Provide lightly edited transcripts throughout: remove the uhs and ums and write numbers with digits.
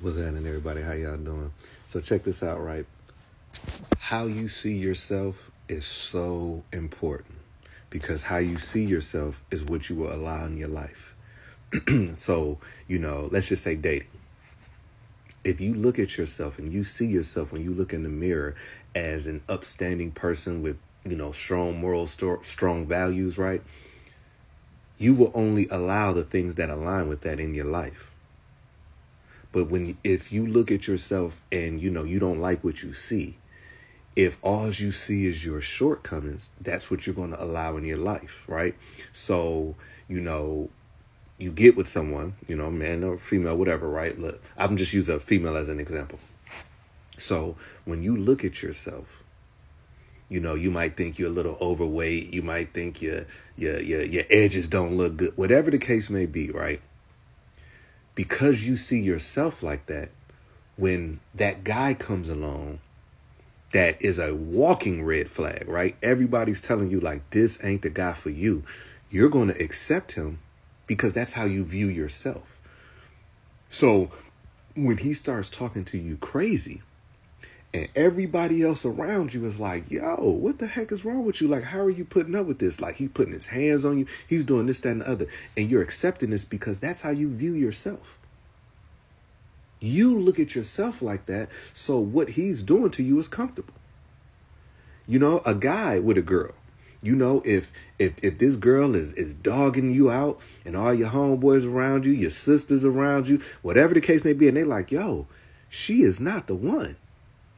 What's happening, everybody? How y'all doing? So check this out, right? How you see yourself is so important because how you see yourself is what you will allow in your life. So, let's just say dating. If you look at yourself and you see yourself when you look in the mirror as an upstanding person with, strong morals, strong values, right? You will only allow the things that align with that in your life. But if you look at yourself and you don't like what you see, if all you see is your shortcomings, that's what you're going to allow in your life, right? So, you get with someone, man or female, whatever, right? Look, I'm just using a female as an example. So when you look at yourself, you might think you're a little overweight. You might think your edges don't look good, whatever the case may be, right? Because you see yourself like that, when that guy comes along, that is a walking red flag, right? Everybody's telling you like, this ain't the guy for you. You're going to accept him because that's how you view yourself. So when he starts talking to you crazy and everybody else around you is like, yo, what the heck is wrong with you? Like, how are you putting up with this? Like, he's putting his hands on you. He's doing this, that, and the other. And you're accepting this because that's how you view yourself. You look at yourself like that. So what he's doing to you is comfortable. A guy with a girl, if this girl is dogging you out and all your homeboys around you, your sisters around you, whatever the case may be, and they like, yo, she is not the one.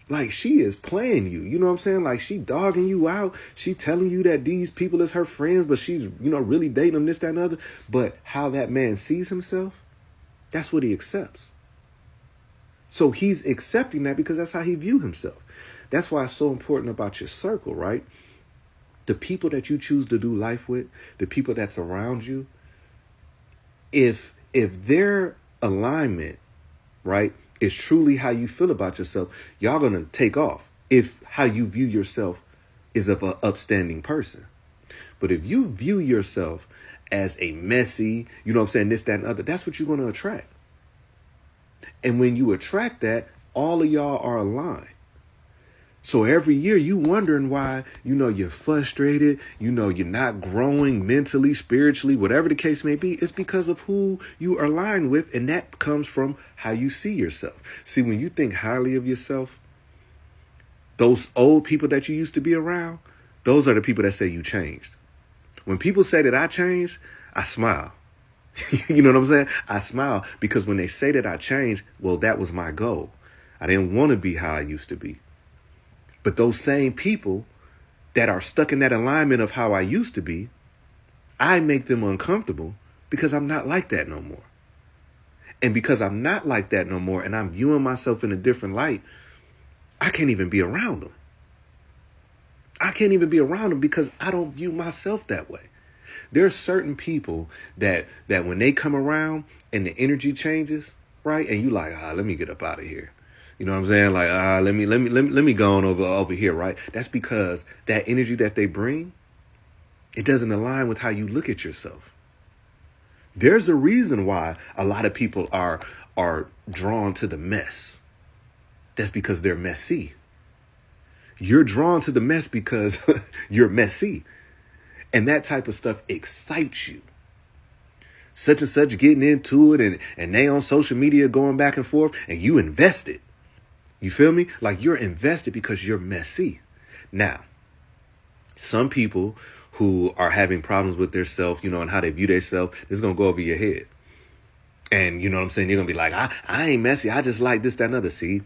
Like, she is playing you. You know what I'm saying? Like, she dogging you out. She telling you that these people is her friends, but she's, really dating them, this, that, and other. But how that man sees himself, that's what he accepts. So he's accepting that because that's how he views himself. That's why it's so important about your circle, right? The people that you choose to do life with, the people that's around you, if their alignment, right, is truly how you feel about yourself, y'all gonna take off if how you view yourself is of an upstanding person. But if you view yourself as a messy, this, that, and other, that's what you're gonna attract. And when you attract that, all of y'all are aligned. So every year you wondering why, you're frustrated, you're not growing mentally, spiritually, whatever the case may be. It's because of who you are aligned with. And that comes from how you see yourself. See, when you think highly of yourself, those old people that you used to be around, those are the people that say you changed. When people say that I changed, I smile. You know what I'm saying? I smile because when they say that I changed, well, that was my goal. I didn't want to be how I used to be. But those same people that are stuck in that alignment of how I used to be, I make them uncomfortable because I'm not like that no more. And because I'm not like that no more and I'm viewing myself in a different light, I can't even be around them. I can't even be around them because I don't view myself that way. There are certain people that when they come around and the energy changes, right? And you like, let me get up out of here. You know what I'm saying? Like, let me go on over here, right? That's because that energy that they bring, it doesn't align with how you look at yourself. There's a reason why a lot of people are drawn to the mess. That's because they're messy. You're drawn to the mess because you're messy. And that type of stuff excites you. Such and such getting into it and they on social media going back and forth and you invested. You feel me? Like, you're invested because you're messy. Now, some people who are having problems with their self, and how they view themselves, this is going to go over your head. And you know what I'm saying? You're going to be like, I ain't messy. I just like this, that, and other. See,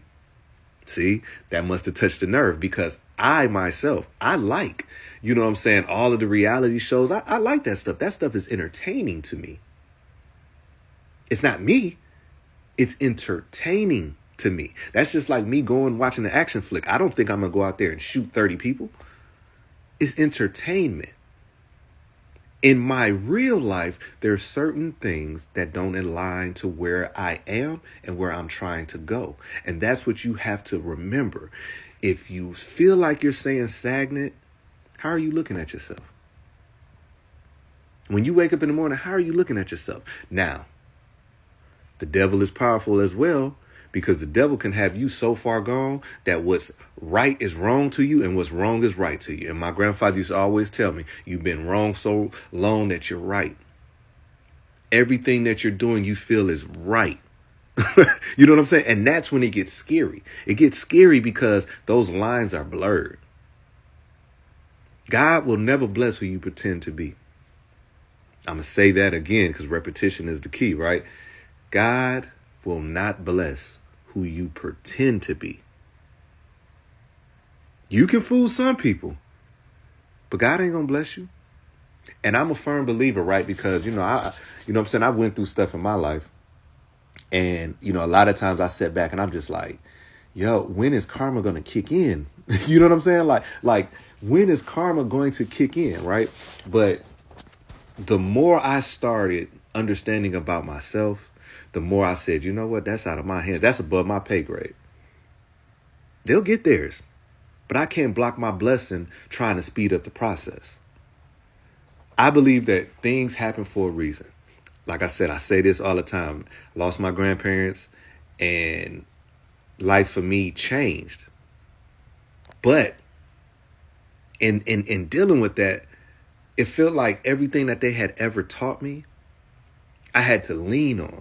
that must have touched the nerve because I myself, I like, all of the reality shows. I like that stuff. That stuff is entertaining to me. It's not me. It's entertaining to me. That's just like me watching an action flick. I don't think I'm going to go out there and shoot 30 people. It's entertainment. In my real life, there are certain things that don't align to where I am and where I'm trying to go. And that's what you have to remember. If you feel like you're staying stagnant, how are you looking at yourself? When you wake up in the morning, how are you looking at yourself? Now, the devil is powerful as well Because the devil can have you so far gone that what's right is wrong to you and what's wrong is right to you. And my grandfather used to always tell me, you've been wrong so long that you're right. Everything that you're doing, you feel is right. You know what I'm saying? And that's when it gets scary. It gets scary because those lines are blurred. God will never bless who you pretend to be. I'm going to say that again because repetition is the key, right? God will not bless who you pretend to be. You can fool some people, but God ain't going to bless you. And I'm a firm believer, right? Because, you know what I'm saying? I went through stuff in my life. And, you know, a lot of times I sit back and I'm just like, yo, when is karma going to kick in? You know what I'm saying? Like, when is karma going to kick in, right? But the more I started understanding about myself, the more I said, you know what? That's out of my hands. That's above my pay grade. They'll get theirs, but I can't block my blessing trying to speed up the process. I believe that things happen for a reason. Like I said, I say this all the time. I lost my grandparents and life for me changed. But in dealing with that, it felt like everything that they had ever taught me, I had to lean on.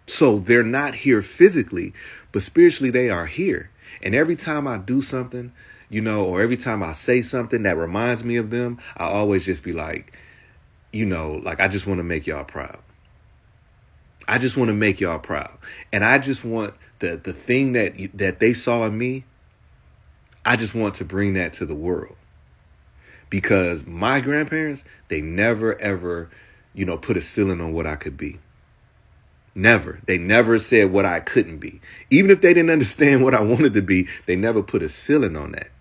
So they're not here physically, but spiritually they are here. And every time I do something, you know, or every time I say something that reminds me of them, I always just be like, you know, like, I just want to make y'all proud. I just want to make y'all proud. And I just want the thing that they saw in me, I just want to bring that to the world. Because my grandparents, they never, ever, you know, put a ceiling on what I could be. Never. They never said what I couldn't be. Even if they didn't understand what I wanted to be, they never put a ceiling on that.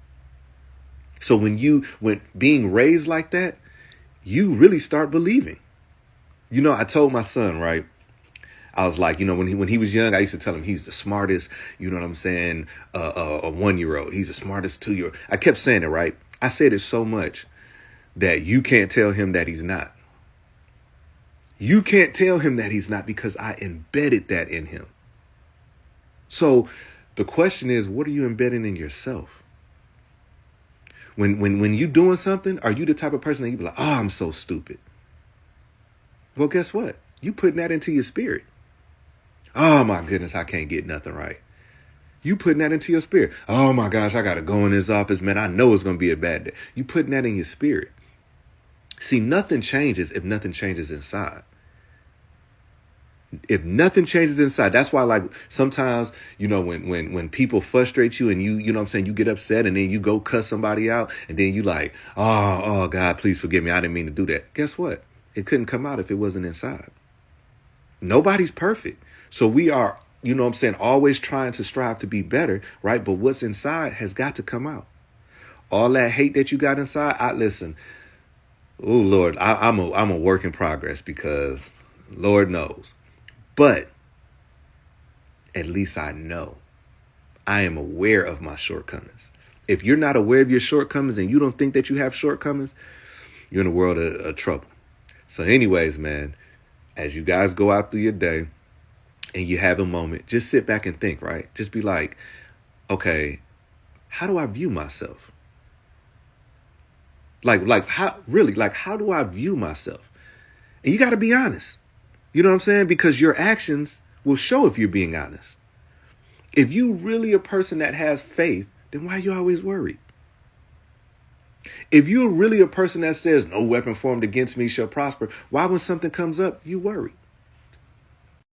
So when being raised like that, you really start believing. You know, I told my son, right? I was like, you know, when he was young, I used to tell him he's the smartest, you know what I'm saying, a 1-year-old. He's the smartest 2-year-old. I kept saying it, right? I said it so much that you can't tell him that he's not. You can't tell him that he's not because I embedded that in him. So the question is, what are you embedding in yourself? When you doing something, are you the type of person that you be like, oh, I'm so stupid? Well, guess what? You putting that into your spirit. Oh, my goodness, I can't get nothing right. You putting that into your spirit. Oh, my gosh, I got to go in this office, man. I know it's going to be a bad day. You putting that in your spirit. See, nothing changes if nothing changes inside. If nothing changes inside, that's why, like, sometimes, you know, when people frustrate you and you know what I'm saying, you get upset and then you go cuss somebody out and then you like, oh, God, please forgive me. I didn't mean to do that. Guess what? It couldn't come out if it wasn't inside. Nobody's perfect. So we are, you know what I'm saying, always trying to strive to be better, right? But what's inside has got to come out. All that hate that you got inside, listen, oh, Lord, I'm a work in progress because Lord knows. But at least I know. I am aware of my shortcomings. If you're not aware of your shortcomings and you don't think that you have shortcomings, you're in a world of trouble. So anyways, man, as you guys go out through your day and you have a moment, just sit back and think, right? Just be like, okay, how do I view myself? Like how do I view myself? And you got to be honest. You know what I'm saying? Because your actions will show if you're being honest. If you really a person that has faith, then why are you always worried? If you're really a person that says no weapon formed against me shall prosper, why when something comes up, you worry?